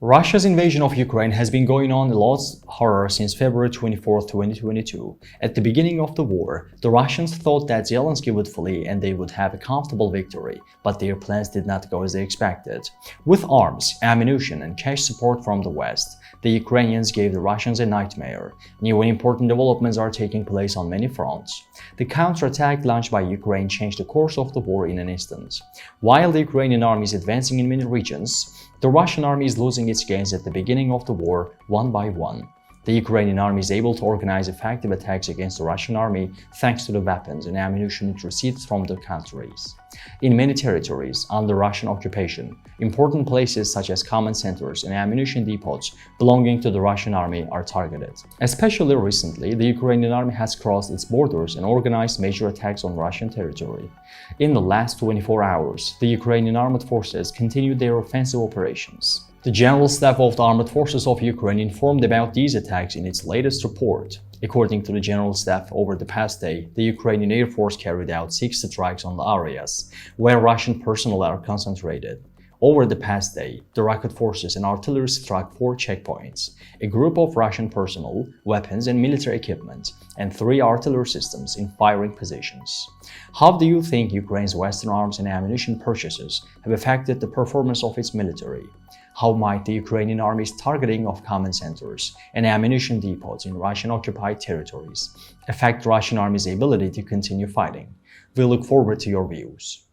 Russia's invasion of Ukraine has been going on a lot harder since February 24, 2022. At the beginning of the war, the Russians thought that Zelensky would flee and they would have a comfortable victory, but their plans did not go as they expected. With arms, ammunition, and cash support from the West, the Ukrainians gave the Russians a nightmare. New and important developments are taking place on many fronts. The counterattack launched by Ukraine changed the course of the war in an instant. While the Ukrainian army is advancing in many regions, the Russian army is losing its gains at the beginning of the war one by one. The Ukrainian army is able to organize effective attacks against the Russian army thanks to the weapons and ammunition it receives from the countries. In many territories under Russian occupation, important places such as command centers and ammunition depots belonging to the Russian army are targeted. Especially recently, the Ukrainian army has crossed its borders and organized major attacks on Russian territory. In the last 24 hours, the Ukrainian armed forces continued their offensive operations. The General Staff of the Armed Forces of Ukraine informed about these attacks in its latest report. According to the General Staff, over the past day, the Ukrainian Air Force carried out 6 strikes on the areas where Russian personnel are concentrated. Over the past day, the rocket forces and artillery struck 4 checkpoints, a group of Russian personnel, weapons and military equipment, and 3 artillery systems in firing positions. How do you think Ukraine's Western arms and ammunition purchases have affected the performance of its military? How might the Ukrainian army's targeting of command centers and ammunition depots in Russian-occupied territories affect Russian army's ability to continue fighting? We look forward to your views.